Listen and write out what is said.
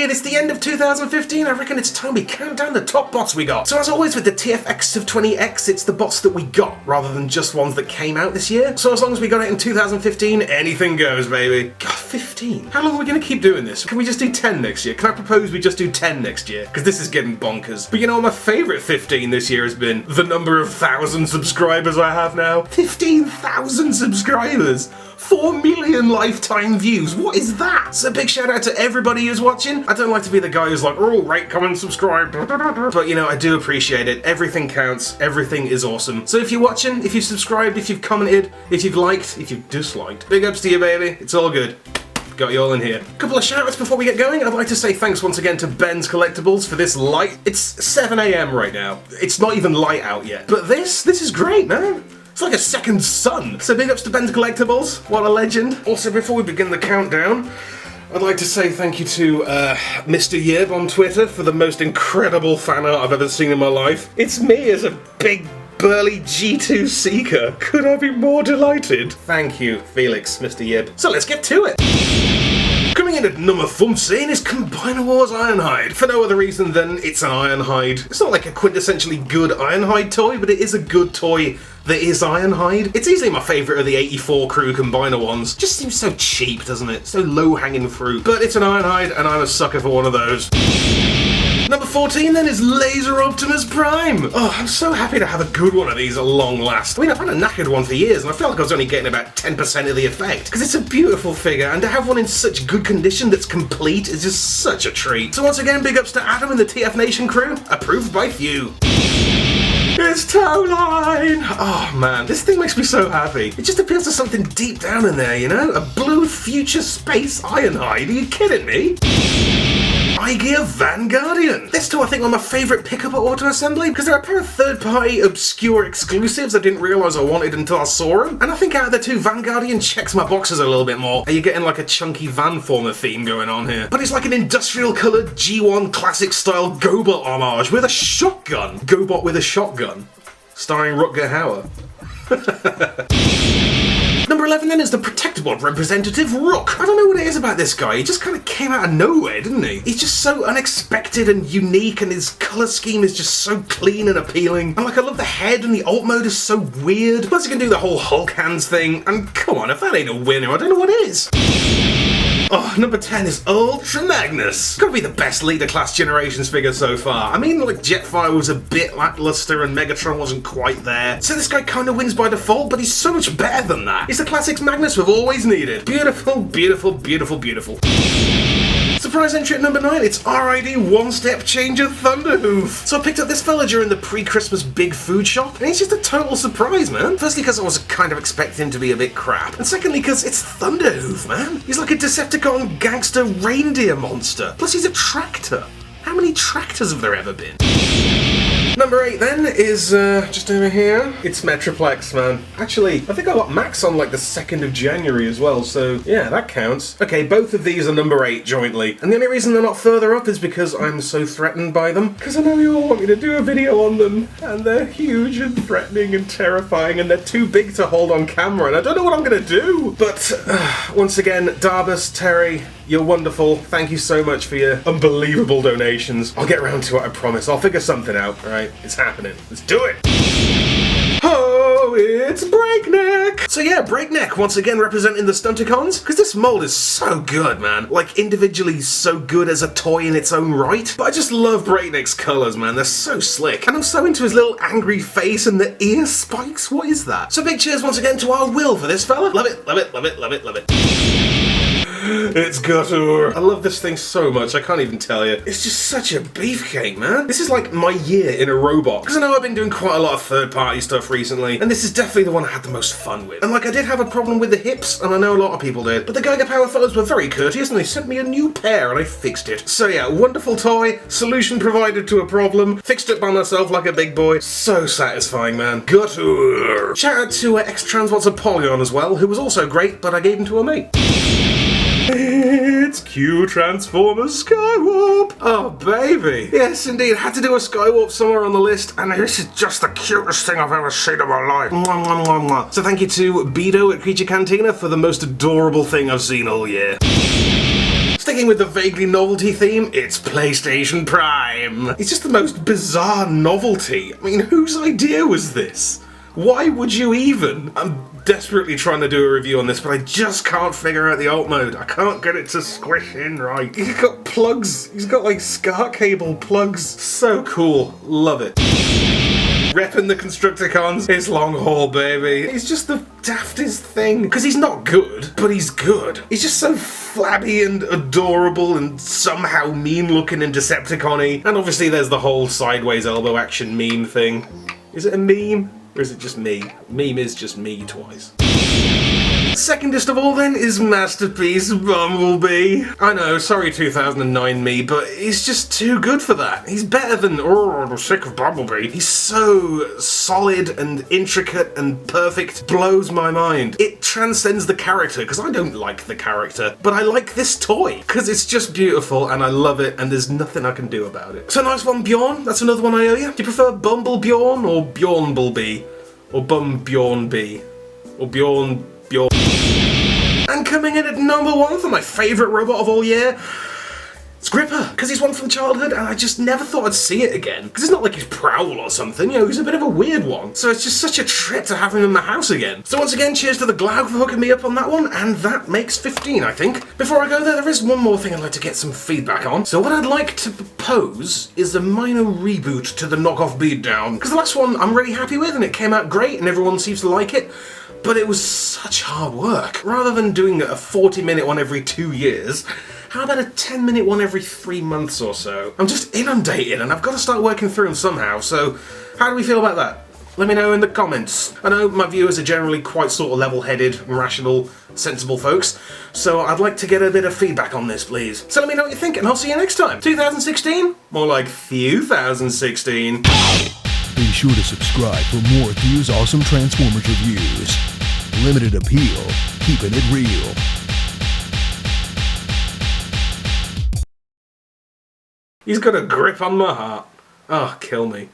indeed, it's the end of 2015. I reckon it's time we count down the top bots we got. So as always with the TFX of 20X, it's the bots that we got, rather than just ones that came out this year. So as long as we got it in 2015, anything goes, baby. God, 15? How long are we gonna keep doing this? Can we just do 10 next year? Can I propose we just do 10 next year? Because this is getting bonkers. But you know what my favourite 15 this year has been? The number of 1,000 subscribers I have now. 15,000 subscribers! 4 million lifetime views. What is that? So big shout out to everybody who's watching. I don't like to be the guy who's like, oh, rate, comment, subscribe. But you know, I do appreciate it. Everything counts. Everything is awesome. So if you're watching, if you've subscribed, if you've commented, if you've liked, if you've disliked, big ups to you, baby. It's all good. Got you all in here. Couple of shout-outs before we get going. I'd like to say thanks once again to Ben's Collectibles for this light. It's 7 AM right now. It's not even light out yet. But this is great, man. It's like a second sun. So big ups to Ben's Collectibles. What a legend. Also, before we begin the countdown, I'd like to say thank you to Mr. Yib on Twitter for the most incredible fan art I've ever seen in my life. It's me as a big burly G2 seeker. Could I be more delighted? Thank you, Felix, Mr. Yib. So let's get to it. Coming in at number 14 is Combiner Wars Ironhide. For no other reason than it's an Ironhide. It's not like a quintessentially good Ironhide toy, but it is a good toy that is Ironhide. It's easily my favourite of the 84 crew Combiner ones. Just seems so cheap, doesn't it? So low-hanging fruit. But it's an Ironhide, and I'm a sucker for one of those. Number 14 then is Laser Optimus Prime. Oh, I'm so happy to have a good one of these at long last. I mean, I've had a knackered one for years, and I feel like I was only getting about 10% of the effect. Because it's a beautiful figure, and to have one in such good condition that's complete is just such a treat. So once again, big ups to Adam and the TF Nation crew. Approved by Thew. It's Towline! Oh man, this thing makes me so happy. It just appeals to something deep down in there, you know? A blue future space Ironhide, are you kidding me? iGear Vanguardian. This two I think are my favourite pickup at Auto Assembly because they're a pair of third-party obscure exclusives I didn't realise I wanted until I saw them. And I think out of the two, Vanguardian checks my boxes a little bit more. Are you getting like a chunky Vanformer theme going on here? But it's like an industrial coloured G1 classic style GoBot homage with a shotgun. GoBot with a shotgun. Starring Rutger Hauer. Number 11 then is the Protectobot representative Rook. I don't know what it is about this guy, he just kind of came out of nowhere, didn't he? He's just so unexpected and unique, and his colour scheme is just so clean and appealing. And like, I love the head, and the alt mode is so weird. Plus he can do the whole Hulk hands thing, and come on, if that ain't a winner, I don't know what is. Oh, number 10 is Ultra Magnus. Gotta be the best Leader Class Generations figure so far. I mean, like, Jetfire was a bit lackluster and Megatron wasn't quite there. So this guy kind of wins by default, but he's so much better than that. He's the classics Magnus we've always needed. Beautiful, beautiful, beautiful, beautiful. Surprise entry at number 9, it's RID One Step Changer Thunderhoof. So I picked up this fella during the pre-Christmas big food shop, and he's just a total surprise, man. Firstly, because I was kind of expecting him to be a bit crap, and secondly, because it's Thunderhoof, man. He's like a Decepticon gangster reindeer monster. Plus he's a tractor. How many tractors have there ever been? Number 8 then is, just over here, it's Metroplex, man. Actually, I think I got Max on like the 2nd of January as well, so yeah, that counts. Okay, both of these are number 8 jointly, and the only reason they're not further up is because I'm so threatened by them. Because I know you all want me to do a video on them, and they're huge and threatening and terrifying, and they're too big to hold on camera, and I don't know what I'm gonna do. But, once again, Darbus, Terry, you're wonderful. Thank you so much for your unbelievable donations. I'll get around to it, I promise. I'll figure something out, alright? It's happening. Let's do it! Oh, it's Breakneck! So yeah, Breakneck, once again representing the Stunticons, because this mold is so good, man. Like, individually so good as a toy in its own right. But I just love Breakneck's colours, man. They're so slick. And I'm so into his little angry face and the ear spikes. What is that? So big cheers once again to our Will for this fella. Love it, love it, love it, love it, love it. It's Gutter. I love this thing so much, I can't even tell you. It's just such a beefcake, man. This is like my year in a robot. Because I know I've been doing quite a lot of third-party stuff recently, and this is definitely the one I had the most fun with. And like, I did have a problem with the hips, and I know a lot of people did, but the Geiger Power fellows were very courteous, and they sent me a new pair, and I fixed it. So yeah, wonderful toy, solution provided to a problem, fixed it by myself like a big boy. So satisfying, man. Gutter. Shout out to X-Transwatts Apollyon as well, who was also great, but I gave him to a mate. It's Q Transformers Skywarp! Oh, baby! Yes, indeed, had to do a Skywarp somewhere on the list, and this is just the cutest thing I've ever seen in my life. Mwah, mwah, mwah, mwah. So thank you to Beto at Creature Cantina for the most adorable thing I've seen all year. Sticking with the vaguely novelty theme, it's PlayStation Prime. It's just the most bizarre novelty. I mean, whose idea was this? Why would you even? I'm desperately trying to do a review on this, but I just can't figure out the alt mode. I can't get it to squish in right. He's got plugs. He's got like SCART cable plugs. So cool. Love it. Repping the Constructicons, his long haul, baby. He's just the daftest thing. Because he's not good, but he's good. He's just so flabby and adorable and somehow mean-looking and Decepticon-y. And obviously there's the whole sideways elbow action meme thing. Is it a meme? Or is it just me? Meme is just me twice. Secondest of all then is Masterpiece Bumblebee. I know, sorry 2009 me, but he's just too good for that. He's better than, oh, I'm sick of Bumblebee. He's so solid and intricate and perfect, blows my mind. It transcends the character, because I don't like the character, but I like this toy, because it's just beautiful and I love it and there's nothing I can do about it. So nice one, Bjorn. That's another one I owe you. Do you prefer Bumble Bjorn or Bjornblebee? Or Bum Bjornbee? Or Bjorn... And coming in at number 1 for my favourite robot of all year, it's Gripper, because he's one from childhood and I just never thought I'd see it again. Because it's not like he's Prowl or something, you know, he's a bit of a weird one. So it's just such a trip to have him in the house again. So once again, cheers to the Glaug for hooking me up on that one, and that makes 15, I think. Before I go there is one more thing I'd like to get some feedback on. So what I'd like to propose is a minor reboot to the knockoff Beatdown. Because the last one I'm really happy with and it came out great and everyone seems to like it. But it was such hard work. Rather than doing a 40-minute one every 2 years, how about a 10-minute one every 3 months or so? I'm just inundated and I've got to start working through them somehow, so how do we feel about that? Let me know in the comments. I know my viewers are generally quite sort of level-headed, rational, sensible folks, so I'd like to get a bit of feedback on this, please. So let me know what you think and I'll see you next time. 2016? More like Thew-2016. Be sure to subscribe for more Thew's awesome Transformers reviews. Limited appeal, keeping it real. He's got a grip on my heart. Oh, kill me.